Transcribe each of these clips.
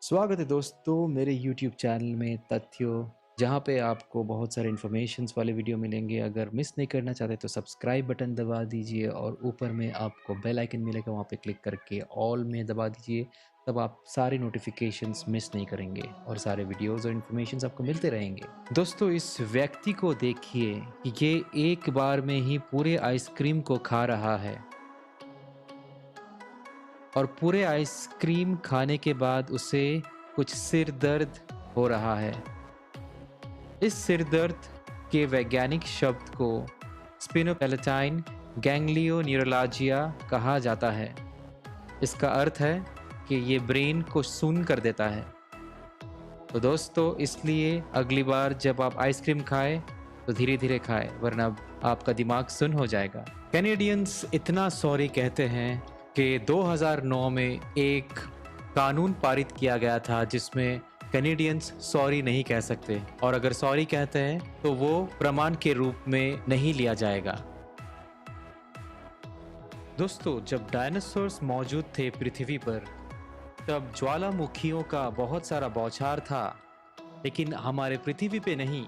स्वागत है दोस्तों मेरे YouTube चैनल में तथ्यों, जहाँ पे आपको बहुत सारे इन्फॉर्मेशंस वाले वीडियो मिलेंगे। अगर मिस नहीं करना चाहते तो सब्सक्राइब बटन दबा दीजिए और ऊपर में आपको बेल आइकन मिलेगा, वहाँ पे क्लिक करके ऑल में दबा दीजिए। तब आप सारे नोटिफिकेशंस मिस नहीं करेंगे और सारे वीडियोस और इन्फॉर्मेशंस आपको मिलते रहेंगे। दोस्तों, इस व्यक्ति को देखिए कि ये एक बार में ही पूरे आइसक्रीम को खा रहा है और पूरे आइसक्रीम खाने के बाद उसे कुछ सिर दर्द हो रहा है। इस सिर दर्द के वैज्ञानिक शब्द को स्पिनोपेलेटाइन गैंग्लियोन्यूरोलॉजिया कहा जाता है। इसका अर्थ है कि ये ब्रेन को सुन्न कर देता है। तो दोस्तों, इसलिए अगली बार जब आप आइसक्रीम खाएं तो धीरे धीरे खाएं, वरना आपका दिमाग सुन्न हो जाएगा। कैनेडियंस इतना सॉरी कहते हैं कि 2009 में एक कानून पारित किया गया था जिसमें कैनेडियंस सॉरी नहीं कह सकते, और अगर सॉरी कहते हैं तो वो प्रमाण के रूप में नहीं लिया जाएगा। दोस्तों, जब डायनासोर्स मौजूद थे पृथ्वी पर, तब ज्वालामुखियों का बहुत सारा बौछार था, लेकिन हमारे पृथ्वी पे नहीं।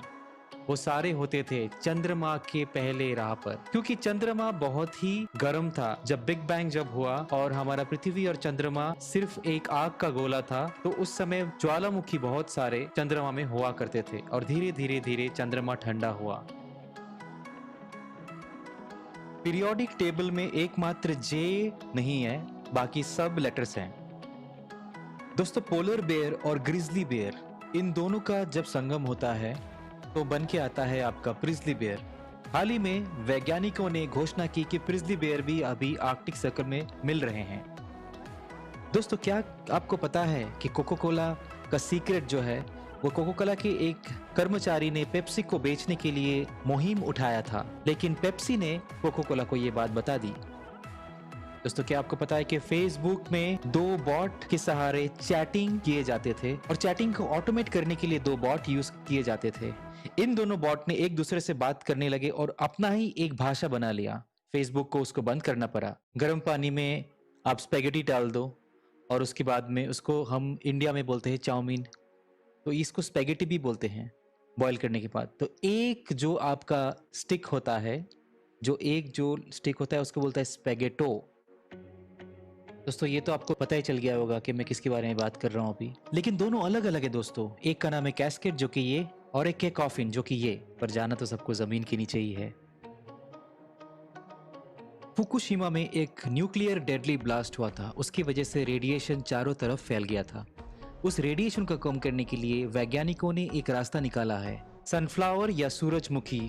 वो सारे होते थे चंद्रमा के पहले राह पर, क्योंकि चंद्रमा बहुत ही गर्म था। जब बिग बैंग जब हुआ और हमारा पृथ्वी और चंद्रमा सिर्फ एक आग का गोला था, तो उस समय ज्वालामुखी बहुत सारे चंद्रमा में हुआ करते थे और धीरे धीरे धीरे चंद्रमा ठंडा हुआ। पीरियोडिक टेबल में एकमात्र जे नहीं है, बाकी सब लेटर्स हैं। दोस्तों, पोलर बेयर और ग्रिजली बेयर, इन दोनों का जब संगम होता है तो बन के आता है आपका प्रिज्ली बेयर। हाल ही में वैज्ञानिकों ने घोषणा की कि प्रिज्ली बेयर भी अभी आर्कटिक सर्कल में मिल रहे हैं। दोस्तों, क्या आपको पता है कि कोको कोला का सीक्रेट जो है, वो कोको कोला के एक कर्मचारी ने पेप्सी को बेचने के लिए मुहिम उठाया था, लेकिन पेप्सी ने कोको कोला को ये बात बता दी। दोस्तों, क्या आपको पता है कि फेसबुक में 2 बॉट के सहारे चैटिंग किए जाते थे और चैटिंग को ऑटोमेट करने के लिए 2 बॉट यूज किए जाते थे। इन दोनों बॉट ने एक दूसरे से बात करने लगे और अपना ही एक भाषा बना लिया। फेसबुक को उसको बंद करना पड़ा। गर्म पानी में आप स्पेगेटी डाल दो और उसके बाद में उसको हम इंडिया में बोलते हैं चाउमीन, तो इसको स्पेगेटी भी बोलते हैं बॉईल करने के बाद। तो एक जो आपका स्टिक होता है, जो स्टिक होता है उसको बोलता है स्पेगेटो। दोस्तों, ये तो आपको पता ही चल गया होगा कि मैं किसके बारे में बात कर रहा हूँ अभी, लेकिन दोनों अलग अलग है दोस्तों। एक का नाम है कैस्केड जो कि ये, और एक है कॉफिन जो कि ये। पर जाना तो सबको जमीन के नीचे ही है। फुकुशिमा में एक न्यूक्लियर डेडली ब्लास्ट हुआ था। उसकी वजह से रेडिएशन चारों तरफ फैल गया था। उस रेडिएशन को कम करने के लिए वैज्ञानिकों ने एक रास्ता निकाला है। सनफ्लावर या सूरजमुखी,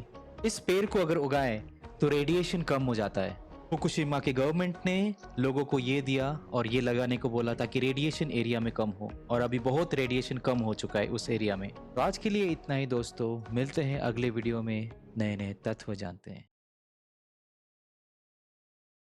इस पेड़ को अगर उगाएं तो रेडिएशन कम हो जाता है। फुकुशिमा के गवर्नमेंट ने लोगों को ये दिया और ये लगाने को बोला ताकि रेडिएशन एरिया में कम हो, और अभी बहुत रेडिएशन कम हो चुका है उस एरिया में। तो आज के लिए इतना ही दोस्तों, मिलते हैं अगले वीडियो में नए नए तथ्य जानते हैं।